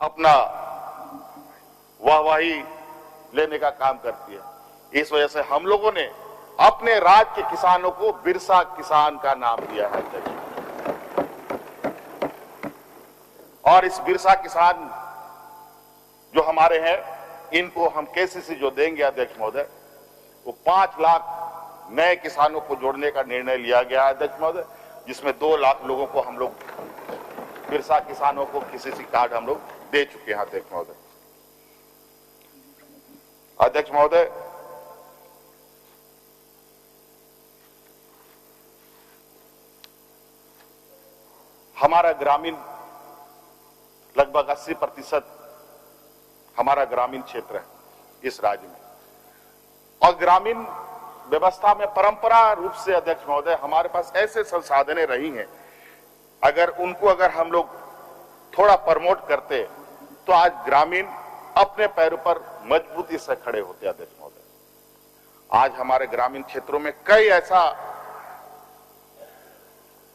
अपना वाहवाही लेने का काम करती है। इस वजह से हम लोगों ने अपने राज्य के किसानों को बिरसा किसान का नाम दिया है अध्यक्ष। और इस बिरसा किसान जो हमारे हैं, इनको हम केसीसी जो देंगे अध्यक्ष महोदय, वो 5 लाख नए किसानों को जोड़ने का निर्णय लिया गया है अध्यक्ष महोदय, जिसमें 2 लाख लोगों को हम लोग बिरसा किसानों को केसीसी कार्ड हम लोग दे चुके हैं अध्यक्ष महोदय। अध्यक्ष महोदय, हमारा ग्रामीण लगभग 80% हमारा ग्रामीण क्षेत्र है इस राज्य में, और ग्रामीण व्यवस्था में परंपरा रूप से अध्यक्ष महोदय हमारे पास ऐसे संसाधनें रही हैं, अगर हम लोग थोड़ा प्रमोट करते तो आज ग्रामीण अपने पैरों पर मजबूती से खड़े होते अध्यक्ष महोदय। आज हमारे ग्रामीण क्षेत्रों में कई ऐसा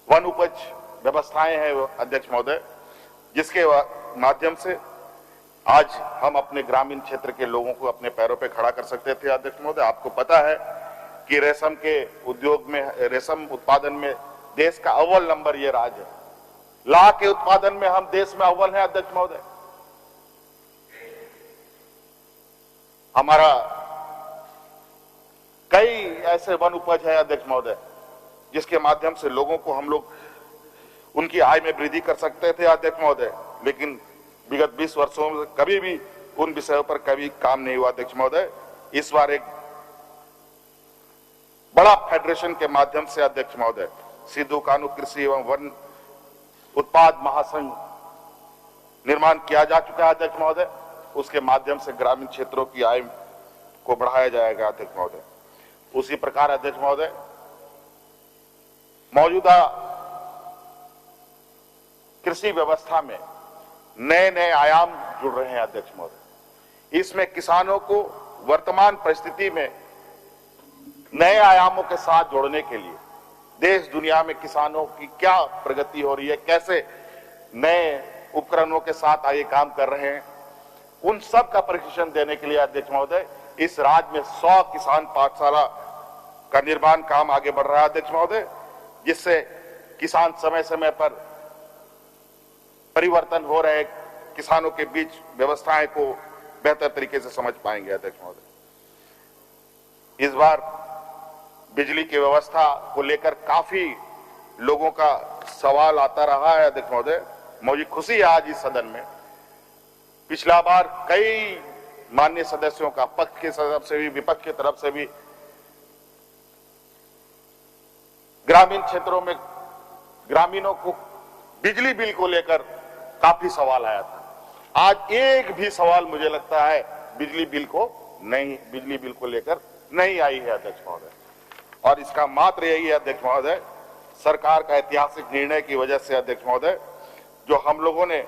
वन उपज व्यवस्थाएं हैं अध्यक्ष महोदय, जिसके माध्यम से आज हम अपने ग्रामीण क्षेत्र के लोगों को अपने पैरों पे खड़ा कर सकते थे अध्यक्ष महोदय। आपको पता है कि रेशम के उद्योग में, रेशम उत्पादन में देश का अव्वल नंबर ये राज्य है। लाह के उत्पादन में हम देश में अव्वल हैं अध्यक्ष महोदय। हमारा कई ऐसे वन उपज है अध्यक्ष महोदय, जिसके माध्यम से लोगों को हम लोग उनकी आय में वृद्धि कर सकते थे अध्यक्ष महोदय, लेकिन विगत 20 वर्षों में कभी भी उन विषयों पर कभी काम नहीं हुआ अध्यक्ष महोदय। इस बार एक बड़ा फेडरेशन के माध्यम से अध्यक्ष महोदय सिद्धू कानू कृषि एवं वन उत्पाद महासंघ निर्माण किया जा चुका है अध्यक्ष महोदय। उसके माध्यम से ग्रामीण क्षेत्रों की आय को बढ़ाया जाएगा अध्यक्ष महोदय। उसी प्रकार अध्यक्ष महोदय मौजूदा कृषि व्यवस्था में नए नए आयाम जुड़ रहे हैं अध्यक्ष महोदय। इसमें किसानों को वर्तमान परिस्थिति में नए आयामों के साथ जोड़ने के लिए देश दुनिया में किसानों की क्या प्रगति हो रही है, कैसे नए उपकरणों के साथ आगे काम कर रहे हैं, उन सब का प्रशिक्षण देने के लिए अध्यक्ष महोदय इस राज्य में 100 किसान पाठशाला का निर्माण काम आगे बढ़ रहा है अध्यक्ष महोदय, जिससे किसान समय समय पर परिवर्तन हो रहे किसानों के बीच व्यवस्थाएं को बेहतर तरीके से समझ पाएंगे अध्यक्ष महोदय। इस बार बिजली की व्यवस्था को लेकर काफी लोगों का सवाल आता रहा है अध्यक्ष महोदय। मुझे खुशी है आज इस सदन में पिछला बार कई माननीय सदस्यों का, पक्ष की तरफ से भी विपक्ष की तरफ से भी, ग्रामीण क्षेत्रों में ग्रामीणों को बिजली बिल को लेकर काफी सवाल आया था। आज एक भी सवाल मुझे लगता है बिजली बिल को लेकर नहीं आई है अध्यक्ष महोदय, और इसका मात्र यही है अध्यक्ष महोदय, सरकार का ऐतिहासिक निर्णय की वजह से अध्यक्ष महोदय, जो हम लोगों ने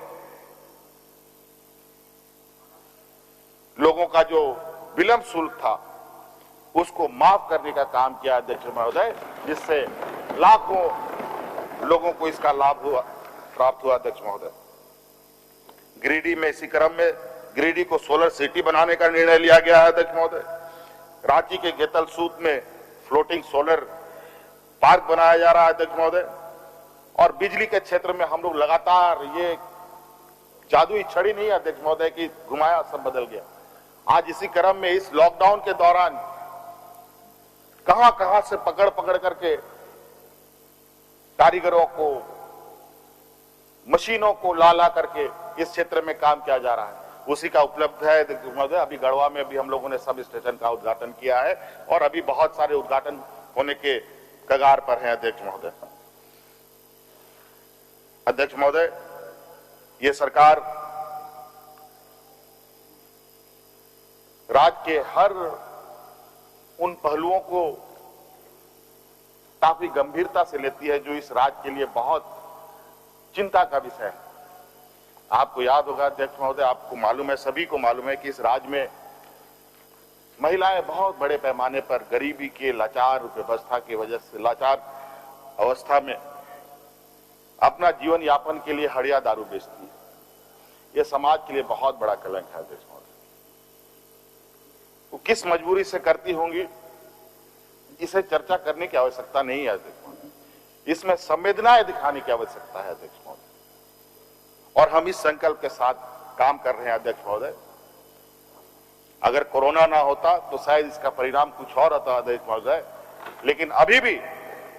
लोगों का जो विलंब शुल्क था उसको माफ करने का काम किया अध्यक्ष महोदय, जिससे लाखों लोगों को इसका लाभ प्राप्त हुआ अध्यक्ष महोदय। गिरिडीह में इसी क्रम में गिरिडीह को सोलर सिटी बनाने का निर्णय लिया गया है अध्यक्ष महोदय। रांची के गेतल सूत में फ्लोटिंग सोलर पार्क बनाया जा रहा है अध्यक्ष महोदय। और बिजली के क्षेत्र में हम लोग लगातार, ये जादुई छड़ी नहीं है अध्यक्ष महोदय की घुमाया सब बदल गया। आज इसी क्रम में इस लॉकडाउन के दौरान कहां से पकड़ करके कारीगरों को, मशीनों को ला करके इस क्षेत्र में काम किया जा रहा है, उसी का उपलब्ध है महोदय। अभी गढ़वा में भी हम लोगों ने सब स्टेशन का उद्घाटन किया है और अभी बहुत सारे उद्घाटन होने के कगार पर हैं अध्यक्ष महोदय। अध्यक्ष महोदय, ये सरकार राज्य के हर उन पहलुओं को काफी गंभीरता से लेती है जो इस राज्य के लिए बहुत चिंता का विषय है। आपको याद होगा अध्यक्ष महोदय, आपको मालूम है, सभी को मालूम है कि इस राज्य में महिलाएं बहुत बड़े पैमाने पर गरीबी के लाचार व्यवस्था की वजह से, लाचार अवस्था में अपना जीवन यापन के लिए हड़िया दारू बेचती है। ये समाज के लिए बहुत बड़ा कलंक है अध्यक्ष महोदय। वो किस मजबूरी से करती होंगी, इसे चर्चा करने की आवश्यकता नहीं है अध्यक्ष महोदय। इसमें संवेदनाएं दिखाने की आवश्यकता है अध्यक्ष महोदय। और हम इस संकल्प के साथ काम कर रहे हैं अध्यक्ष महोदय। अगर कोरोना ना होता तो शायद इसका परिणाम कुछ और होता अध्यक्ष महोदय, लेकिन अभी भी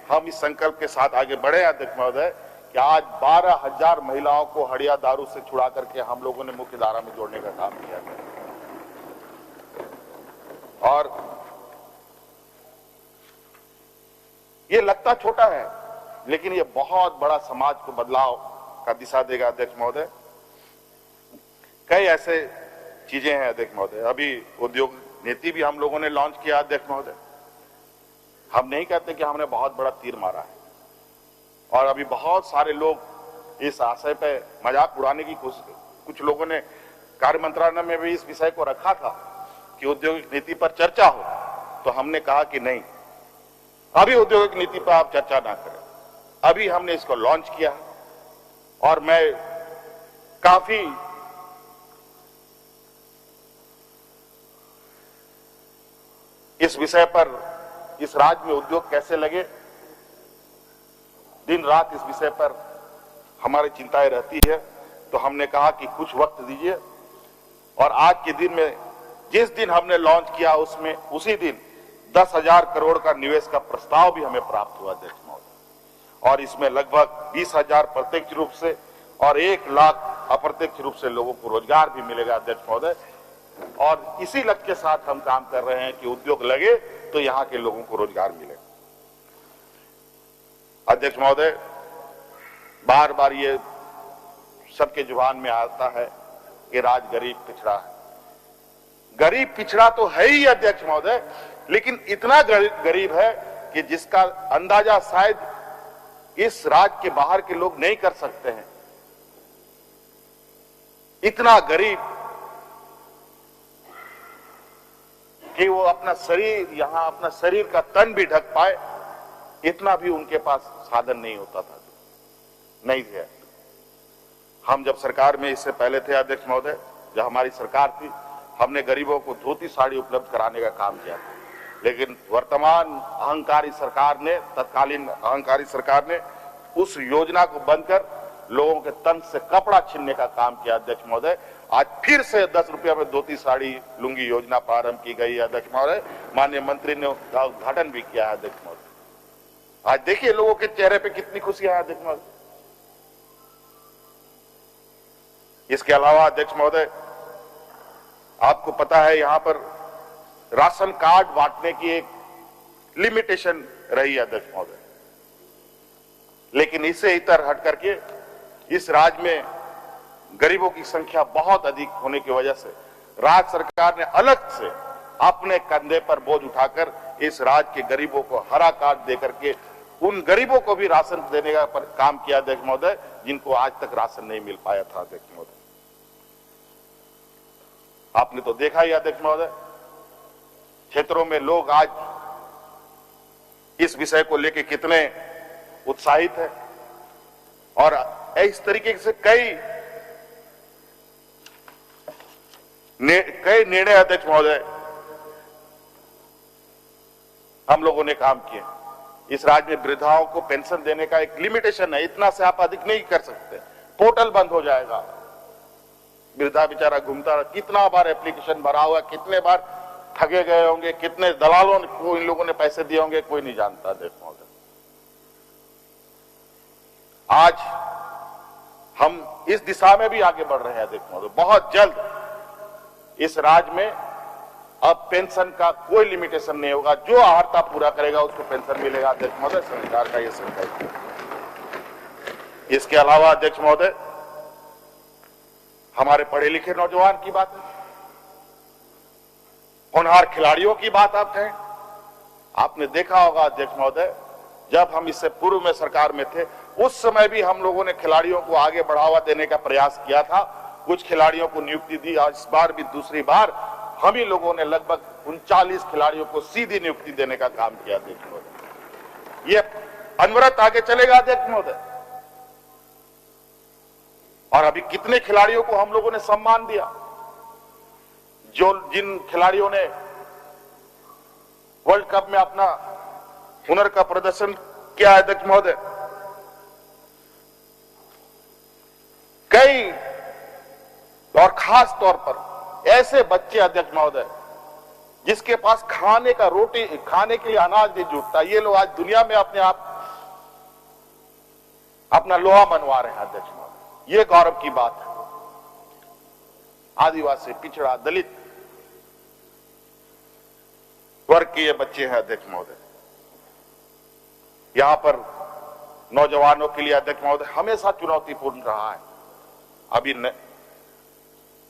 हम इस संकल्प के साथ आगे बढ़े अध्यक्ष महोदय कि आज 12,000 महिलाओं को हड़िया दारू से छुड़ा करके हम लोगों ने मुख्य धारा में जोड़ने का काम किया है। और ये लगता छोटा है, लेकिन ये बहुत बड़ा समाज को बदलाव का दिशा देगा अध्यक्ष महोदय। कई ऐसे चीजें हैं अध्यक्ष महोदय। अभी उद्योग नीति भी हम लोगों ने लॉन्च किया अध्यक्ष महोदय। हम नहीं कहते कि हमने बहुत बड़ा तीर मारा है, और अभी बहुत सारे लोग इस आशय पे मजाक उड़ाने की कोशिश, कुछ लोगों ने कार्य मंत्रालय में भी इस विषय को रखा था कि औद्योगिक नीति पर चर्चा हो, तो हमने कहा कि नहीं, अभी औद्योगिक नीति पर आप चर्चा ना करें। अभी हमने इसको लॉन्च किया और मैं काफी इस विषय पर, इस राज्य में उद्योग कैसे लगे, दिन रात इस विषय पर हमारी चिंताएं रहती है। तो हमने कहा कि कुछ वक्त दीजिए, और आज के दिन में, जिस दिन हमने लॉन्च किया उसमें उसी दिन 10,000 करोड़ का निवेश का प्रस्ताव भी हमें प्राप्त हुआ अध्यक्ष महोदय। और इसमें लगभग 20,000 प्रत्यक्ष रूप से और 1 लाख अप्रत्यक्ष रूप से लोगों को रोजगार भी मिलेगा अध्यक्ष महोदय। और इसी लक्ष्य के साथ हम काम कर रहे हैं कि उद्योग लगे तो यहां के लोगों को रोजगार मिले। अध्यक्ष महोदय, बार बार ये सबके जुबान में आता है कि राज्य गरीब पिछड़ा है। गरीब पिछड़ा तो है ही अध्यक्ष महोदय, लेकिन इतना गरीब है कि जिसका अंदाजा शायद इस राज्य के बाहर के लोग नहीं कर सकते हैं। इतना गरीब कि वो अपना शरीर, यहां अपना शरीर का तन भी ढक पाए, इतना भी उनके पास साधन नहीं होता था, नहीं थे। हम जब सरकार में इससे पहले थे अध्यक्ष महोदय, जब हमारी सरकार थी, हमने गरीबों को धोती साड़ी उपलब्ध कराने का काम किया था। लेकिन वर्तमान अहंकारी सरकार ने, तत्कालीन अहंकारी सरकार ने उस योजना को बंद कर लोगों के तन से कपड़ा छीनने का काम किया अध्यक्ष महोदय। आज फिर से 10 रुपया में धोती साड़ी लुंगी योजना प्रारंभ की गई है अध्यक्ष महोदय। माननीय मंत्री ने उसका उद्घाटन भी किया है अध्यक्ष महोदय। आज देखिए लोगों के चेहरे पे कितनी खुशियां है अध्यक्ष महोदय। इसके अलावा अध्यक्ष महोदय, आपको पता है यहां पर राशन कार्ड बांटने की एक लिमिटेशन रही है अध्यक्ष महोदय, लेकिन इससे इतर हट करके इस राज्य में गरीबों की संख्या बहुत अधिक होने की वजह से राज्य सरकार ने अलग से अपने कंधे पर बोझ उठाकर इस राज्य के गरीबों को हरा कार्ड देकर के उन गरीबों को भी राशन देने का काम किया अध्यक्ष महोदय, जिनको आज तक राशन नहीं मिल पाया था अध्यक्ष महोदय। आपने तो देखा ही अध्यक्ष महोदय, क्षेत्रों में लोग आज इस विषय को लेकर कितने उत्साहित है। और इस तरीके से कई निर्णय अध्यक्ष महोदय हम लोगों ने काम किए। इस राज्य में वृद्धाओं को पेंशन देने का एक लिमिटेशन है, इतना से आप अधिक नहीं कर सकते। पोर्टल बंद हो जाएगा, वृद्धा बेचारा घूमता रहा, कितना बार एप्लीकेशन भरा हुआ, कितने बार ठगे गए होंगे, कितने दलालों को इन लोगों ने पैसे दिए होंगे, कोई नहीं जानता अध्यक्ष महोदय। आज हम इस दिशा में भी आगे बढ़ रहे हैं अध्यक्ष महोदय। बहुत जल्द इस राज्य में अब पेंशन का कोई लिमिटेशन नहीं होगा, जो अर्हता पूरा करेगा उसको पेंशन मिलेगा अध्यक्ष महोदय। सरकार का यह संकल्प है। इसके अलावा अध्यक्ष महोदय, हमारे पढ़े लिखे नौजवान की बात है, होनहार खिलाड़ियों की बात आप कहें। आपने देखा होगा अध्यक्ष महोदय, जब हम इससे पूर्व में सरकार में थे उस समय भी हम लोगों ने खिलाड़ियों को आगे बढ़ावा देने का प्रयास किया था, कुछ खिलाड़ियों को नियुक्ति दी। आज इस बार भी दूसरी बार हम ही लोगों ने लगभग 39 खिलाड़ियों को सीधी नियुक्ति देने का काम किया अध्यक्ष महोदय। ये अनवरत आगे चलेगा अध्यक्ष महोदय। और अभी कितने खिलाड़ियों को हम लोगों ने सम्मान दिया, जिन खिलाड़ियों ने वर्ल्ड कप में अपना हुनर का प्रदर्शन किया है अध्यक्ष महोदय। कई और खास तौर पर ऐसे बच्चे अध्यक्ष महोदय जिसके पास खाने का रोटी खाने के लिए अनाज नहीं जुटता, ये लोग आज दुनिया में अपने आप अपना लोहा मनवा रहे हैं अध्यक्ष महोदय। ये गौरव की बात है। आदिवासी, पिछड़ा, दलित वर्ग के ये बच्चे हैं अध्यक्ष महोदय। यहां पर नौजवानों के लिए अध्यक्ष महोदय हमेशा चुनौतीपूर्ण रहा है। अभी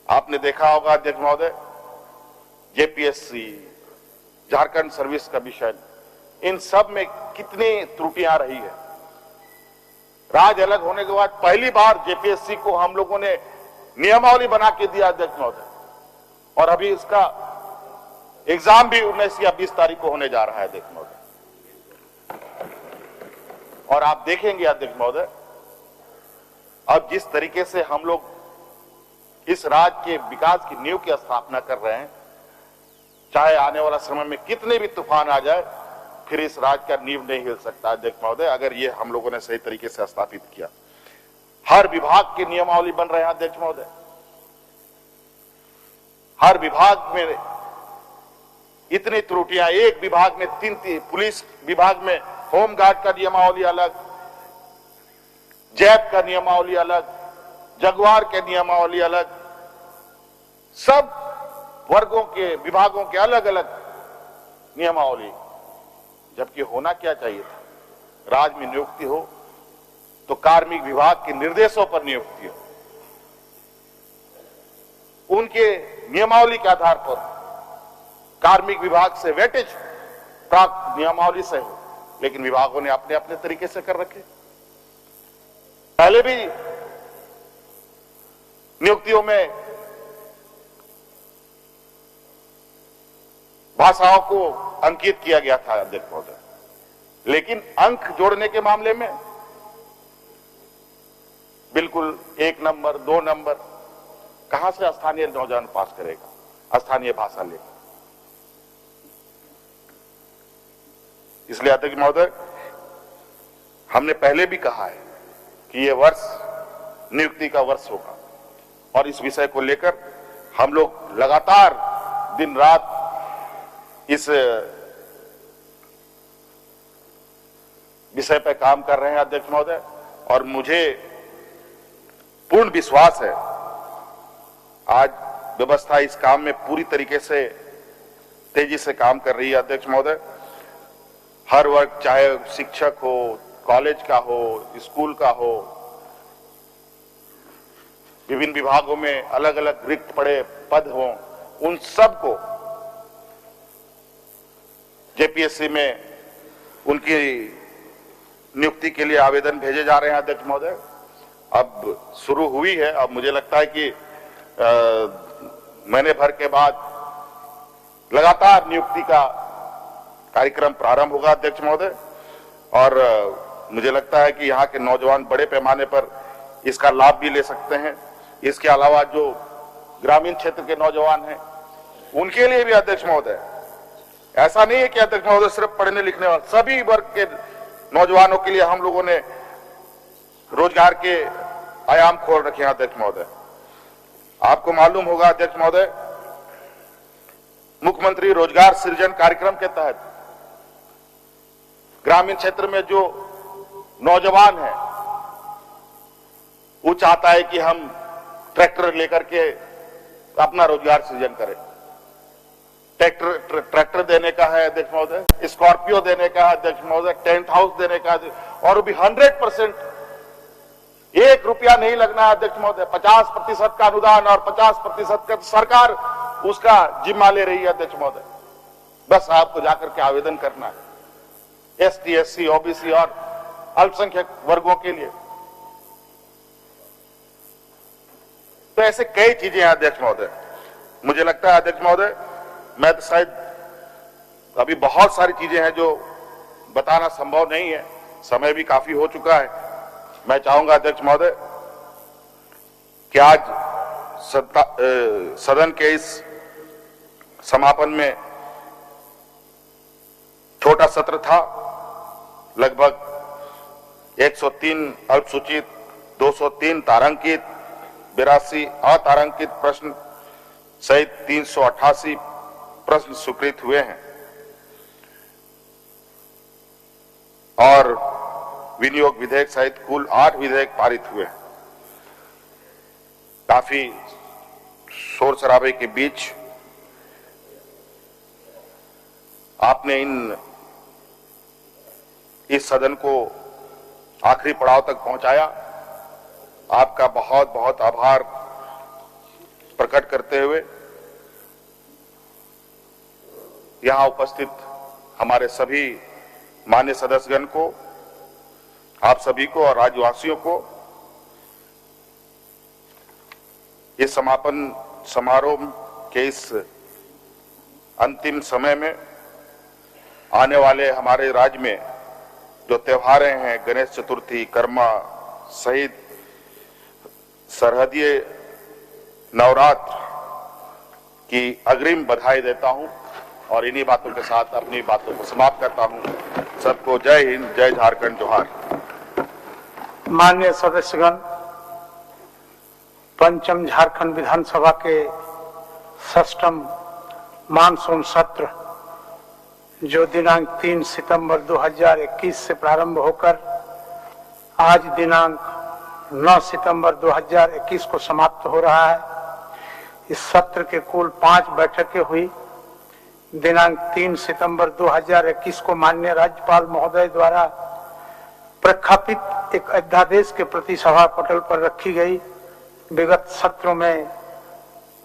आपने देखा होगा अध्यक्ष महोदय, जेपीएससी, झारखंड सर्विस कमीशन, इन सब में कितनी त्रुटियां रही है। राज्य अलग होने के बाद पहली बार जेपीएससी को हम लोगों ने नियमावली बना के दिया अध्यक्ष महोदय, और अभी इसका एग्जाम भी 19 या 20 तारीख को होने जा रहा है अध्यक्ष महोदय। और आप देखेंगे अध्यक्ष महोदय, अब जिस तरीके से हम लोग इस राज्य के विकास की नींव की स्थापना कर रहे हैं, चाहे आने वाला समय में कितने भी तूफान आ जाए, फिर इस राज्य का नींव नहीं हिल सकता अध्यक्ष महोदय, अगर ये हम लोगों ने सही तरीके से स्थापित किया। हर विभाग की नियमावली बन रहे हैं अध्यक्ष महोदय। हर विभाग में इतनी त्रुटियां, एक विभाग में तीन, पुलिस विभाग में होमगार्ड का नियमावली अलग, जैप का नियमावली अलग, जगुआर के नियमावली अलग, सब वर्गों के विभागों के अलग अलग नियमावली। जबकि होना क्या चाहिए था, राज्य में नियुक्ति हो तो कार्मिक विभाग के निर्देशों पर नियुक्ति हो, उनके नियमावली के आधार पर कार्मिक विभाग से वेटेज प्राप्त नियमावली से हो। लेकिन विभागों ने अपने अपने तरीके से कर रखे। पहले भी नियुक्तियों में भाषाओं को अंकित किया गया था अध्यक्ष महोदय, लेकिन अंक जोड़ने के मामले में बिल्कुल 1 नंबर 2 नंबर कहां से स्थानीय नौजवान पास करेगा स्थानीय भाषा लेकर। इसलिए अध्यक्ष महोदय, हमने पहले भी कहा है कि यह वर्ष नियुक्ति का वर्ष होगा, और इस विषय को लेकर हम लोग लगातार दिन रात इस विषय पर काम कर रहे हैं अध्यक्ष महोदय। और मुझे पूर्ण विश्वास है आज व्यवस्था इस काम में पूरी तरीके से तेजी से काम कर रही है अध्यक्ष महोदय। हर वर्ग, चाहे शिक्षक हो, कॉलेज का हो, स्कूल का हो, विभिन्न विभागों में अलग अलग रिक्त पड़े पद हों, उन सबको जेपीएससी में उनकी नियुक्ति के लिए आवेदन भेजे जा रहे हैं अध्यक्ष महोदय। अब शुरू हुई है। अब मुझे लगता है कि महीने भर के बाद लगातार नियुक्ति का कार्यक्रम प्रारंभ होगा अध्यक्ष महोदय, और मुझे लगता है कि यहाँ के नौजवान बड़े पैमाने पर इसका लाभ भी ले सकते हैं। इसके अलावा जो ग्रामीण क्षेत्र के नौजवान हैं, उनके लिए भी अध्यक्ष महोदय, ऐसा नहीं है कि अध्यक्ष महोदय सिर्फ पढ़ने लिखने वाले, सभी वर्ग के नौजवानों के लिए हम लोगों ने रोजगार के आयाम खोल रखे हैं अध्यक्ष महोदय। आपको मालूम होगा अध्यक्ष महोदय, मुख्यमंत्री रोजगार सृजन कार्यक्रम के तहत ग्रामीण क्षेत्र में जो नौजवान है, वो चाहता है कि हम ट्रैक्टर लेकर के अपना रोजगार सृजन करें। ट्रैक्टर देने का है अध्यक्ष महोदय, स्कॉर्पियो देने का है अध्यक्ष महोदय, टेंट हाउस देने का है, और भी 100% 1 रुपया नहीं लगना है अध्यक्ष महोदय। 50% का अनुदान और 50% का सरकार उसका जिम्मा ले रही है अध्यक्ष महोदय। बस आपको जाकर के आवेदन करना है, एसटी, एससी, ओबीसी और अल्पसंख्यक वर्गों के लिए। तो ऐसे कई चीजें हैं अध्यक्ष महोदय। मुझे लगता है अध्यक्ष महोदय, मैं तो शायद अभी बहुत सारी चीजें हैं जो बताना संभव नहीं है, समय भी काफी हो चुका है। मैं चाहूंगा अध्यक्ष महोदय कि आज सदन के इस समापन में छोटा सत्र था। लगभग 103 अल्पसूचित, 203 तारांकित, 82 अतारांकित प्रश्न सहित 388 प्रश्न स्वीकृत हुए हैं और विनियोग विधेयक सहित कुल 8 विधेयक पारित हुए हैं। काफी शोर शराबे के बीच आपने इस सदन को आखिरी पड़ाव तक पहुंचाया। आपका बहुत बहुत आभार प्रकट करते हुए यहां उपस्थित हमारे सभी मान्य सदस्यगण को, आप सभी को और राज्यवासियों को इस समापन समारोह के इस अंतिम समय में आने वाले हमारे राज्य में जो त्योहारें हैं, गणेश चतुर्थी, कर्मा सहित सरहदीय नवरात्र की अग्रिम बधाई देता हूं और इन्हीं बातों के साथ अपनी बातों को समाप्त करता हूं। सबको जय हिंद, जय झारखंड, जोहार। माननीय सदस्यगण, पंचम झारखंड विधानसभा के 6ठम मानसून सत्र जो दिनांक 3 सितंबर 2021 से प्रारंभ होकर आज दिनांक 9 सितंबर 2021 को समाप्त हो रहा है। इस सत्र के कुल 5 बैठकें हुई। दिनांक 3 सितंबर 2021 को माननीय राज्यपाल महोदय द्वारा प्रख्यापित एक अध्यादेश के प्रति सभा पटल पर रखी गई। विगत सत्रों में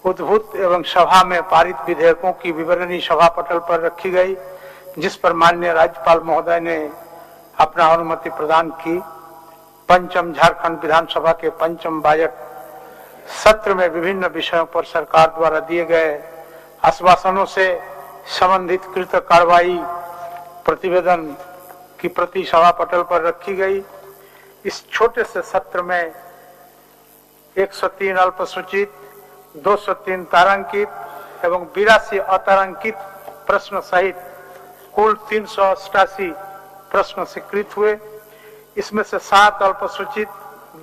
उद्भूत एवं सभा में पारित विधेयकों की विवरणी सभा पटल पर रखी गई, जिस पर माननीय राज्यपाल महोदय ने अपना अनुमति प्रदान की। पंचम झारखंड विधानसभा के पंचम बजट सत्र में विभिन्न विषयों पर सरकार द्वारा दिए गए आश्वासनों से संबंधित कृत कार्रवाई प्रतिवेदन की प्रति सभा पटल पर रखी गई। इस छोटे से सत्र में 103 अल्पसूचित, 203 तारांकित एवं 82 अतारांकित प्रश्न सहित कुल 388 प्रश्न स्वीकृत हुए। इसमें से 7 अल्पसूचित,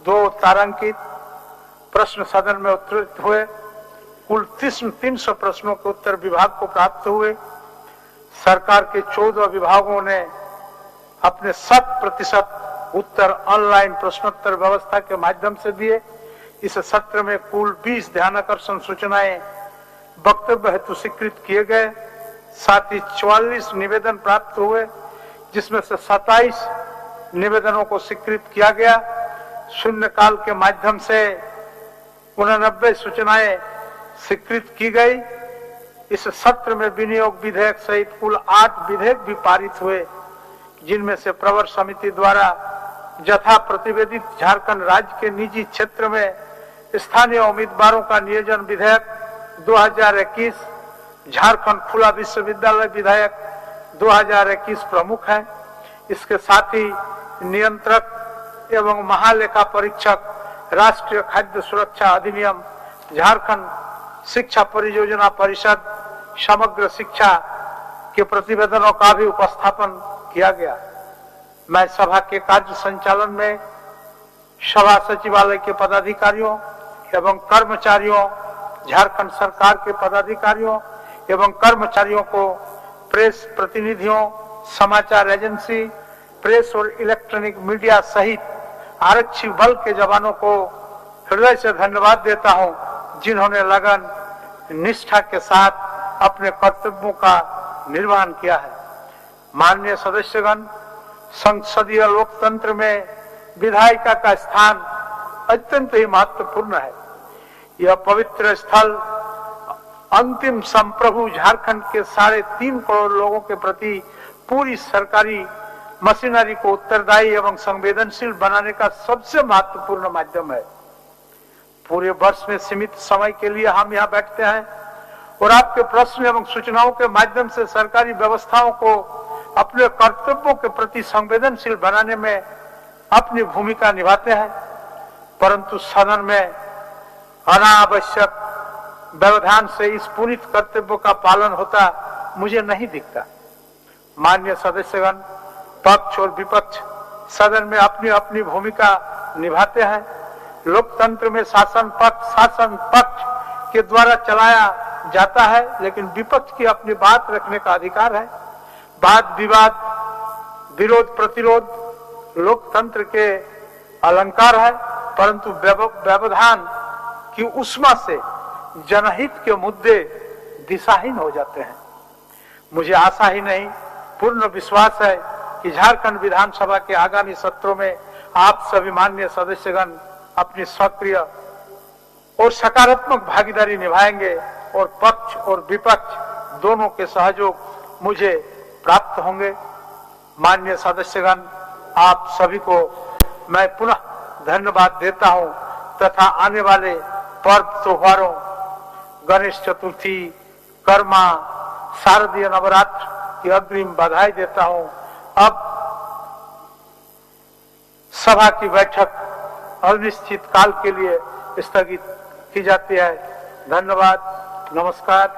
2 तारांकित प्रश्न सदन में उत्तरित हुए। कुल 300 प्रश्नों के उत्तर विभाग को प्राप्त हुए। सरकार के 14 विभागों ने अपने 100% उत्तर ऑनलाइन प्रश्नोत्तर व्यवस्था के माध्यम से दिए। इस सत्र में कुल 20 ध्यानाकर्षण सूचनाएं वक्तव्य हेतु स्वीकृत किए गए। साथ ही 44 निवेदन प्राप्त हुए, जिसमें से 27 निवेदनों को स्वीकृत किया गया। शून्यकाल के माध्यम से 89 सूचनाएं स्वीकृत की गई। इस सत्र में विनियोग विधेयक सहित कुल 8 विधेयक भी पारित हुए, जिनमें से प्रवर समिति द्वारा यथा प्रतिवेदित झारखंड राज्य के निजी क्षेत्र में स्थानीय उम्मीदवारों का नियोजन विधेयक 2021, झारखंड खुला विश्वविद्यालय विधेयक 2021 प्रमुख है। इसके साथ ही नियंत्रक एवं महालेखा परीक्षक राष्ट्रीय खाद्य सुरक्षा अधिनियम, झारखंड शिक्षा परियोजना परिषद, समग्र शिक्षा के प्रतिवेदनों का भी उपस्थापन किया गया। मैं सभा के कार्य संचालन में सभा सचिवालय के पदाधिकारियों एवं कर्मचारियों, झारखंड सरकार के पदाधिकारियों एवं कर्मचारियों को, प्रेस प्रतिनिधियों, समाचार एजेंसी, प्रेस और इलेक्ट्रॉनिक मीडिया सहित आरक्षी बल के जवानों को हृदय से धन्यवाद देता हूं, जिन्होंने लगन निष्ठा के साथ अपने कर्तव्यों का निर्वहन किया है। माननीय सदस्यगण, संसदीय लोकतंत्र में विधायिका का स्थान अत्यंत ही महत्वपूर्ण है। यह पवित्र स्थल अंतिम संप्रभु झारखंड के 3.5 करोड़ लोगों के प्रति पूरी सरकारी मशीनरी को उत्तरदायी एवं संवेदनशील बनाने का सबसे महत्वपूर्ण माध्यम है। पूरे वर्ष में सीमित समय के लिए हम यहाँ बैठते हैं और आपके प्रश्न एवं सूचनाओं के माध्यम से सरकारी व्यवस्थाओं को अपने कर्तव्यों के प्रति संवेदनशील बनाने में अपनी भूमिका निभाते हैं। परंतु सदन में अनावश्यक व्यवधान से इस पुनीत कर्तव्य का पालन होता मुझे नहीं दिखता। माननीय सदस्यगण, पक्ष और विपक्ष सदन में अपनी अपनी भूमिका निभाते हैं। लोकतंत्र में शासन पक्ष के द्वारा चलाया जाता है, लेकिन विपक्ष की अपनी बात रखने का अधिकार है। वाद विवाद, विरोध प्रतिरोध लोकतंत्र के अलंकार है, परंतु व्यवधान की उष्मा से जनहित के मुद्दे दिशाहीन हो जाते हैं। मुझे आशा ही नहीं, पूर्ण विश्वास है कि झारखंड विधानसभा के आगामी सत्रों में आप सभी माननीय सदस्यगण अपनी सक्रिय और सकारात्मक भागीदारी निभाएंगे और पक्ष और विपक्ष दोनों के सहयोग मुझे प्राप्त होंगे। माननीय सदस्यगण, आप सभी को मैं पुनः धन्यवाद देता हूं तथा आने वाले पर्व त्योहारों, गणेश चतुर्थी, कर्मा, शारदीय नवरात्र की अग्रिम बधाई देता हूं। अब सभा की बैठक अनिश्चित काल के लिए स्थगित की जाती है। धन्यवाद, नमस्कार।